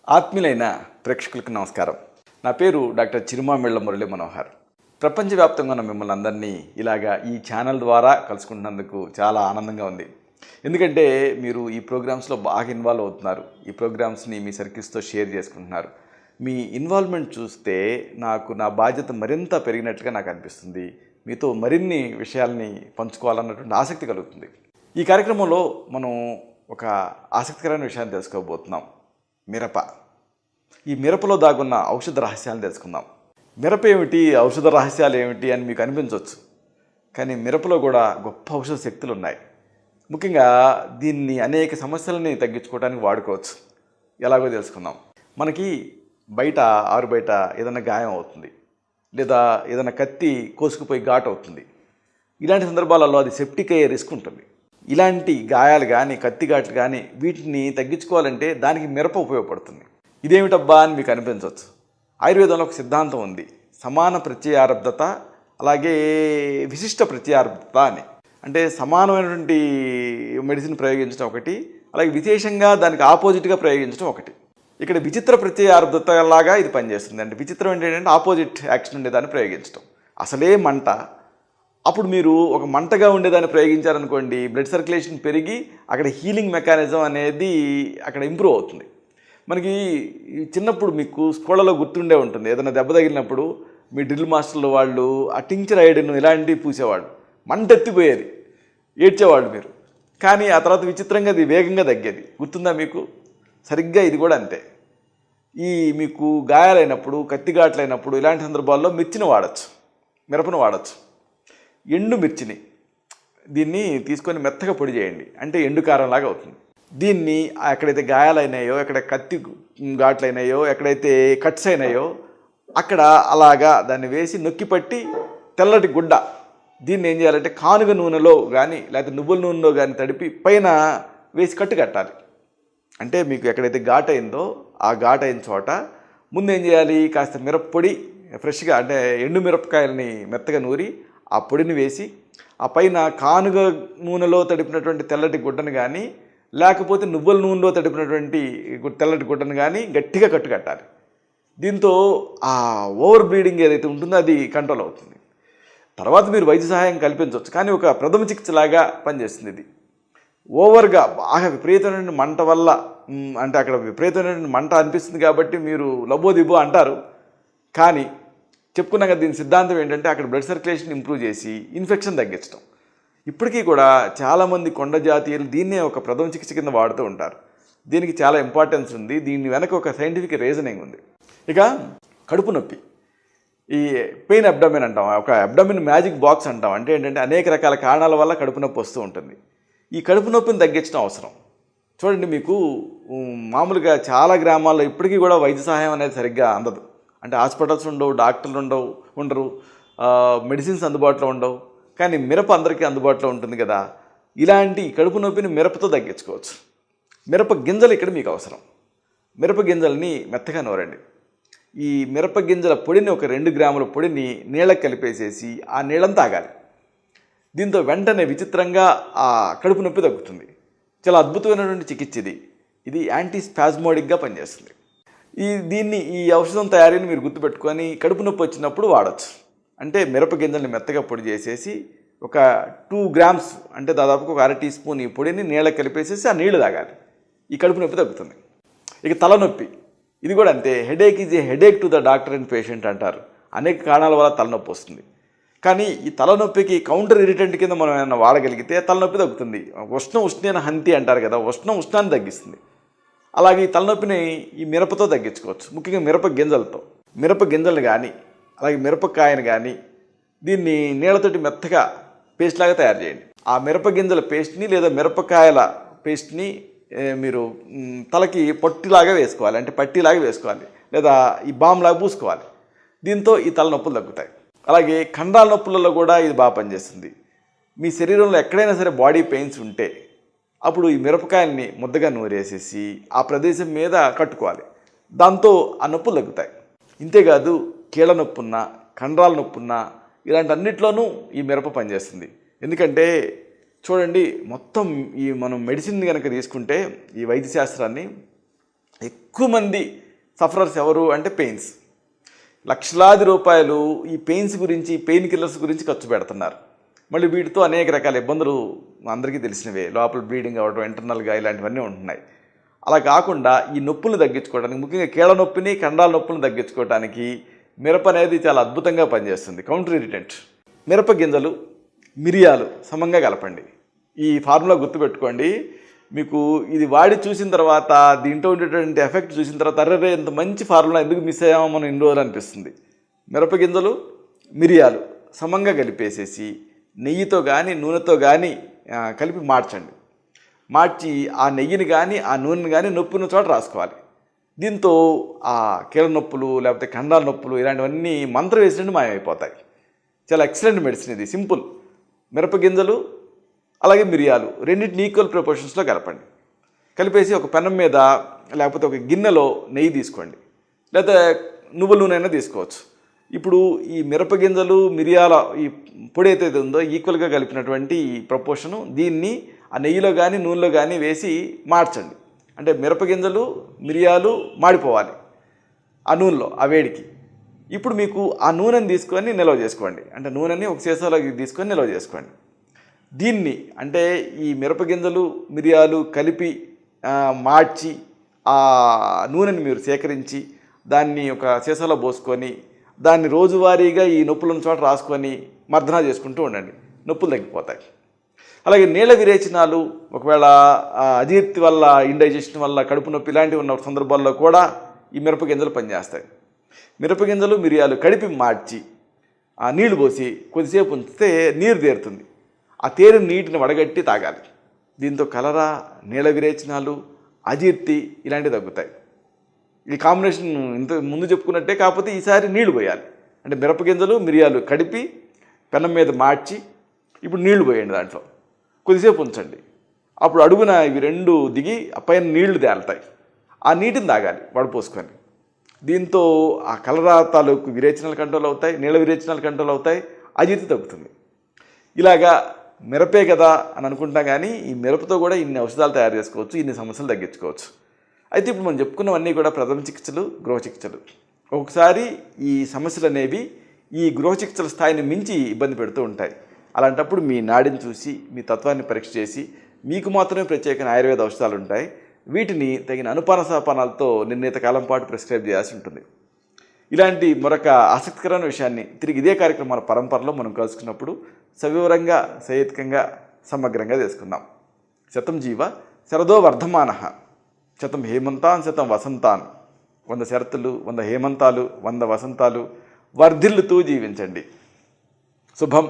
ఆత్మీయులైన ప్రేక్షకులకు నమస్కారం. నా పేరు డాక్టర్ చిరుమామిళ్ళ మురళీ మనోహర్. ప్రపంచవ్యాప్తంగా ఉన్న మిమ్మల్ని అందరినీ ఇలాగా ఈ ఛానల్ ద్వారా కలుసుకుంటున్నందుకు చాలా ఆనందంగా ఉంది. ఎందుకంటే మీరు ఈ ప్రోగ్రామ్స్లో బాగా ఇన్వాల్వ్ అవుతున్నారు. ఈ ప్రోగ్రామ్స్ని మీ సర్కిల్స్తో షేర్ చేసుకుంటున్నారు. మీ ఇన్వాల్వ్మెంట్ చూస్తే నాకు నా బాధ్యత మరింత పెరిగినట్లుగా నాకు అనిపిస్తుంది. మీతో మరిన్ని విషయాల్ని పంచుకోవాలన్నటువంటి ఆసక్తి కలుగుతుంది. ఈ కార్యక్రమంలో మనం ఒక ఆసక్తికరమైన విషయాన్ని తెలుసుకోబోతున్నాం. మిరప. ఈ మిరపలో దాగున్న ఔషధ రహస్యాలను తెలుసుకుందాం. మిరప ఏమిటి, ఔషధ రహస్యాలు ఏమిటి అని మీకు అనిపించవచ్చు. కానీ మిరపలో కూడా గొప్ప ఔషధ శక్తులు ఉన్నాయి. ముఖ్యంగా దీన్ని అనేక సమస్యలని తగ్గించుకోవడానికి వాడుకోవచ్చు. ఎలాగో తెలుసుకుందాం. మనకి బయట ఆరు బయట ఏదైనా గాయం అవుతుంది, లేదా ఏదైనా కత్తి కోసుకుపోయి ఘాటు అవుతుంది. ఇలాంటి సందర్భాలలో అది సెప్టిక్ అయ్యే రిస్క్ ఉంటుంది. ఇలాంటి గాయాలు కానీ కత్తి ఘాట్లు కానీ వీటిని తగ్గించుకోవాలంటే దానికి మిరప ఉపయోగపడుతుంది. ఇదేమిటబ్బా అని మీకు అనిపించవచ్చు. ఆయుర్వేదంలో ఒక సిద్ధాంతం ఉంది, సమాన ప్రత్యయారబ్ధత అలాగే విశిష్ట ప్రత్యయారబ్ధత అని. అంటే సమానమైనటువంటి మెడిసిన్ ప్రయోగించడం ఒకటి, అలాగే విశేషంగా దానికి ఆపోజిట్గా ప్రయోగించడం ఒకటి. ఇక్కడ విచిత్ర ప్రత్యయారబ్ధత లాగా ఇది పనిచేస్తుంది. అంటే విచిత్రం ఏంటంటే ఆపోజిట్ యాక్షన్ ఉండేదాన్ని ప్రయోగించడం. అసలే మంట, అప్పుడు మీరు ఒక మంటగా ఉండేదాన్ని ప్రయోగించారనుకోండి, బ్లడ్ సర్క్యులేషన్ పెరిగి అక్కడ హీలింగ్ మెకానిజం అనేది అక్కడ ఇంప్రూవ్ అవుతుంది. మనకి చిన్నప్పుడు మీకు స్కూళ్ళలో గుర్తుండే ఉంటుంది, ఏదైనా దెబ్బ తగిలినప్పుడు మీ డ్రిల్ మాస్టర్లు వాళ్ళు ఆ టింక్చర్ ఐరన్ ఇలాంటివి పూసేవాళ్ళు. మంట ఎత్తిపోయేది, ఏడ్చేవాళ్ళు మీరు. కానీ ఆ తర్వాత విచిత్రంగా అది వేగంగా తగ్గేది. గుర్తుందా మీకు? సరిగ్గా ఇది కూడా అంతే. ఈ మీకు గాయాలైనప్పుడు, కత్తిఘాట్లైనప్పుడు ఇలాంటి సందర్భాల్లో మిర్చిని వాడచ్చు, మిరపను వాడచ్చు. ఎండు మిర్చిని దీన్ని తీసుకొని మెత్తగా పొడి చేయండి, అంటే ఎండు కారంలాగా అవుతుంది. దీన్ని ఎక్కడైతే గాయాలైనాయో, ఎక్కడ కత్తి ఘాట్లైనాయో, ఎక్కడైతే కట్స్ అయినాయో అక్కడ అలాగా దాన్ని వేసి నొక్కి పట్టి తెల్లటి గుడ్డ, దీన్ని ఏం చేయాలంటే కానుగ నూనెలో కానీ లేకపోతే నువ్వుల నూనెలో కానీ తడిపి పైన వేసి కట్టు కట్టాలి. అంటే మీకు ఎక్కడైతే ఘాట్ అయిందో ఆ ఘాట్ అయిన చోట ముందు ఏం చేయాలి, కాస్త మిరప్పొడి ఫ్రెష్గా, అంటే ఎండు మిరపకాయలని మెత్తగా నూరి ఆ పొడిని వేసి ఆ పైన కానుగ నూనెలో తడిపినటువంటి తెల్లటి గుడ్డను కానీ లేకపోతే నువ్వుల నూనెలో తడిపినటువంటి తెల్లటి గుడ్డను కానీ గట్టిగా కట్టాలి. దీంతో ఆ ఓవర్ బ్లీడింగ్ ఏదైతే ఉంటుందో అది కంట్రోల్ అవుతుంది. తర్వాత మీరు వైద్య సహాయం కల్పించవచ్చు, కానీ ఒక ప్రథమ చికిత్సలాగా పనిచేస్తుంది ఇది. ఓవర్గా బాగా విపరీతమైన మంట వల్ల, అంటే అక్కడ విపరీతమైన మంట అనిపిస్తుంది కాబట్టి మీరు లబోదిబో అంటారు. కానీ చెప్పుకున్నాం కదా, దీని సిద్ధాంతం ఏంటంటే అక్కడ బ్లడ్ సర్క్యులేషన్ ఇంప్రూవ్ చేసి ఇన్ఫెక్షన్ తగ్గించడం. ఇప్పటికీ కూడా చాలామంది కొండ జాతీయులు దీన్నే ఒక ప్రథమ చికిత్స కింద వాడుతూ ఉంటారు. దీనికి చాలా ఇంపార్టెన్స్ ఉంది, దీని వెనక ఒక సైంటిఫిక్ రీజనింగ్ ఉంది. ఇక కడుపు నొప్పి, ఈ పెయిన్ అబ్డామిన్ అంటాం, ఒక అబ్డామిన్ మ్యాజిక్ బాక్స్ అంటాం. అంటే ఏంటంటే అనేక రకాల కారణాల వల్ల కడుపు నొప్పి వస్తూ ఉంటుంది. ఈ కడుపు నొప్పిని తగ్గించడం అవసరం. చూడండి, మీకు మామూలుగా చాలా గ్రామాల్లో ఇప్పటికీ కూడా వైద్య సహాయం అనేది సరిగ్గా అందదు. అంటే హాస్పిటల్స్ ఉండవు, డాక్టర్లు ఉండరు, మెడిసిన్స్ అందుబాటులో ఉండవు. కానీ మిరప అందరికీ అందుబాటులో ఉంటుంది కదా. ఇలాంటి కడుపు నొప్పిని మిరపతో తగ్గించుకోవచ్చు. మిరప గింజలు ఇక్కడ మీకు అవసరం. మిరప గింజల్ని మెత్తగా నూరండి. ఈ మిరప గింజల పొడిని, ఒక 2 గ్రాముల పొడిని నీళ్ళకి కలిపేసేసి ఆ నీళ్ళని తాగాలి. దీంతో వెంటనే విచిత్రంగా ఆ కడుపు నొప్పి తగ్గుతుంది. చాలా అద్భుతమైనటువంటి చికిత్స ఇది. ఇది యాంటీ స్పాస్మోడిక్గా పనిచేస్తుంది. ఈ ఔషధం తయారీని మీరు గుర్తుపెట్టుకొని కడుపు నొప్పి వచ్చినప్పుడు వాడచ్చు. అంటే మిరప గింజల్ని మెత్తగా పొడి చేసేసి ఒక 2 గ్రామ్స్, అంటే దాదాపుగా ఒక 1/2 టీ స్పూన్ ఈ పొడిని నీళ్ళకి కలిపేసేసి ఆ నీళ్లు తాగాలి. ఈ కడుపు నొప్పి తగ్గుతుంది. ఇక తలనొప్పి, ఇది కూడా అంతే. Headache is a headache to the doctor and patient అంటారు. అనేక కారణాల వల్ల తలనొప్పి వస్తుంది. కానీ ఈ తలనొప్పికి కౌంటర్ ఇరిటెంట్ కింద మనం ఏమైనా వాడగలిగితే తలనొప్పి తగ్గుతుంది. ఉష్ణ హంతి అంటారు కదా, ఉష్ణాన్ని తగ్గిస్తుంది. అలాగే ఈ తలనొప్పిని ఈ మిరపతో తగ్గించుకోవచ్చు, ముఖ్యంగా మిరప గింజలు కానీ అలాగే మిరపకాయను కానీ దీన్ని నీళ్ళతోటి మెత్తగా పేస్ట్ లాగా తయారు చేయండి. ఆ మిరప గింజల పేస్ట్ని లేదా మిరపకాయల పేస్ట్ని మీరు తలకి పట్టిలాగా వేసుకోవాలి, అంటే పట్టీలాగా వేసుకోవాలి, లేదా ఈ బామ్లాగా పూసుకోవాలి. దీంతో ఈ తలనొప్పులు తగ్గుతాయి. అలాగే కండరాల నొప్పులలో కూడా ఇది బాగా పనిచేస్తుంది. మీ శరీరంలో ఎక్కడైనా సరే బాడీ పెయిన్స్ ఉంటే అప్పుడు ఈ మిరపకాయల్ని ముద్దగా నూరేసేసి ఆ ప్రదేశం మీద కట్టుకోవాలి. దాంతో ఆ నొప్పులు తగ్గుతాయి. ఇంతేకాదు, కీళ్ళ నొప్పున్నా, కండరాల నొప్పున్నా ఇలాంటి అన్నిట్లోనూ ఈ మిరప పనిచేస్తుంది. ఎందుకంటే చూడండి, మొత్తం ఈ మనం మెడిసిన్ కనుక తీసుకుంటే ఈ వైద్య శాస్త్రాన్ని ఎక్కువ మంది సఫరర్స్ ఎవరు అంటే పెయిన్స్. లక్షలాది రూపాయలు ఈ పెయిన్స్ గురించి, పెయిన్ కిల్లర్స్ గురించి ఖర్చు పెడుతున్నారు. మళ్ళీ వీటితో అనేక రకాల ఇబ్బందులు అందరికీ తెలిసినవే. లోపల బ్లీడింగ్ అవ్వడం, ఇంటర్నల్గా ఇలాంటివన్నీ ఉంటున్నాయి. అలా కాకుండా ఈ నొప్పులను తగ్గించుకోవడానికి, ముఖ్యంగా కీళ్ళ నొప్పిని, కండాల నొప్పులను తగ్గించుకోవడానికి మిరప అనేది చాలా అద్భుతంగా పనిచేస్తుంది. Counter irritant. మిరప గింజలు, మిరియాలు సమంగా కలపండి. ఈ ఫార్ములా గుర్తుపెట్టుకోండి. మీకు ఇది వాడి చూసిన తర్వాత, దీంట్లో ఉండేటువంటి ఎఫెక్ట్ చూసిన తర్వాత, అర్రే ఇంత మంచి ఫార్ములా ఎందుకు మిస్ అయ్యామో మనం ఇన్ని రోజులు అనిపిస్తుంది. మిరప గింజలు, మిరియాలు సమంగా కలిపేసేసి నెయ్యితో కానీ నూనెతో కానీ కలిపి మార్చండి. మార్చి ఆ నెయ్యిని కానీ ఆ నూనెని కానీ నొప్పిన చోట రాసుకోవాలి. దీంతో ఆ కీళ్ళ నొప్పులు లేకపోతే కండాల నొప్పులు ఇలాంటివన్నీ మంత్రం వేసినట్టు మాయమైపోతాయి. చాలా ఎక్సలెంట్ మెడిసిన్ ఇది. సింపుల్. మిరపగింజలు అలాగే మిరియాలు రెండింటిని ఈక్వల్ ప్రపోర్షన్స్లో కలపండి. కలిపేసి ఒక పెనం మీద లేకపోతే ఒక గిన్నెలో నెయ్యి తీసుకోండి, లేదా నువ్వుల నూనె అయినా తీసుకోవచ్చు. ఇప్పుడు ఈ మిరపగింజలు, మిరియాల ఈ పొడి ఏదైతే ఉందో ఈక్వల్గా కలిపినటువంటి ఈ ప్రపోర్షను, దీన్ని ఆ నెయ్యిలో కానీ నూనెలో కానీ వేసి మార్చండి. అంటే మిరపగింజలు, మిరియాలు మాడిపోవాలి ఆ నూనెలో, ఆ వేడికి. ఇప్పుడు మీకు ఆ నూనెని తీసుకొని నిల్వ చేసుకోండి. అంటే నూనెని ఒక సీసాలోకి తీసుకొని నిల్వ చేసుకోండి. దీన్ని అంటే ఈ మిరపగింజలు, మిరియాలు కలిపి మార్చి ఆ నూనెని మీరు సేకరించి దాన్ని ఒక సీసాలో పోసుకొని దాన్ని రోజువారీగా ఈ నొప్పులను చోట రాసుకొని మర్దన చేసుకుంటూ ఉండండి. నొప్పులు తగ్గిపోతాయి. అలాగే నీళ్ళ విరేచనాలు, ఒకవేళ అజీర్తి వల్ల, ఇండైజెషన్ వల్ల కడుపు నొప్పి ఇలాంటివి ఉన్న సందర్భాల్లో కూడా ఈ మిరపగింజలు పనిచేస్తాయి. మిరపగింజలు, మిరియాలు కడిపి మార్చి ఆ నీళ్లు పోసి కొద్దిసేపు ఉంచితే నీరు తేరుతుంది. ఆ తేరిన నీటిని వడగట్టి తాగాలి. దీంతో కలరా, నీళ్ళ విరేచనాలు, అజీర్తి ఇలాంటివి తగ్గుతాయి. ఈ కాంబినేషన్ ఇంత ముందు చెప్పుకున్నట్టే, కాకపోతే ఈసారి నీళ్లు పోయాలి. అంటే మిరపగింజలు, మిరియాలు కడిపి పెనం మీద మార్చి ఇప్పుడు నీళ్లు పోయండి. దాంట్లో కొద్దిసేపు ఉంచండి. అప్పుడు అడుగున ఇవి రెండు దిగి పైన నీళ్లు తేలుతాయి. ఆ నీటిని తాగాలి వడపోసుకొని. దీంతో ఆ కలరా తాలూకు విరేచనాలు కంట్రోల్ అవుతాయి, నీళ్ళ విరేచనాలు కంట్రోల్ అవుతాయి, అజీర్తి తగ్గుతుంది. ఇలాగా మిరపే కదా అని అనుకుంటాం, కానీ ఈ మిరపతో కూడా ఇన్ని ఔషధాలు తయారు చేసుకోవచ్చు, ఇన్ని సమస్యలు తగ్గించుకోవచ్చు. అయితే ఇప్పుడు మనం చెప్పుకున్నవన్నీ కూడా ప్రథమ చికిత్సలు, గృహ చికిత్సలు. ఒకసారి ఈ సమస్యలు అనేవి ఈ గృహ చికిత్సల స్థాయిని మించి ఇబ్బంది పెడుతూ ఉంటాయి. అలాంటప్పుడు మీ నాడిని చూసి, మీ తత్వాన్ని పరీక్ష చేసి, మీకు మాత్రమే ప్రత్యేకమైన ఆయుర్వేద ఔషధాలు ఉంటాయి. వీటిని తగిన అనుపాన సహపానాలతో నిర్ణీత కాలం పాటు ప్రిస్క్రైబ్ చేయాల్సి ఉంటుంది. ఇలాంటి మరొక ఆసక్తికరమైన విషయాన్ని తిరిగి ఇదే కార్యక్రమాల పరంపరలో మనం కలుసుకున్నప్పుడు సవివరంగా, సహేతుకంగా, సమగ్రంగా తెలుసుకుందాం. శతం జీవ శరదో వర్ధమానః, శతం హేమంతాన్ శతం వసంతాన్. 100 శరతులు, 100 హేమంతాలు, 100 వసంతాలు వర్ధిల్లుతూ జీవించండి. శుభం.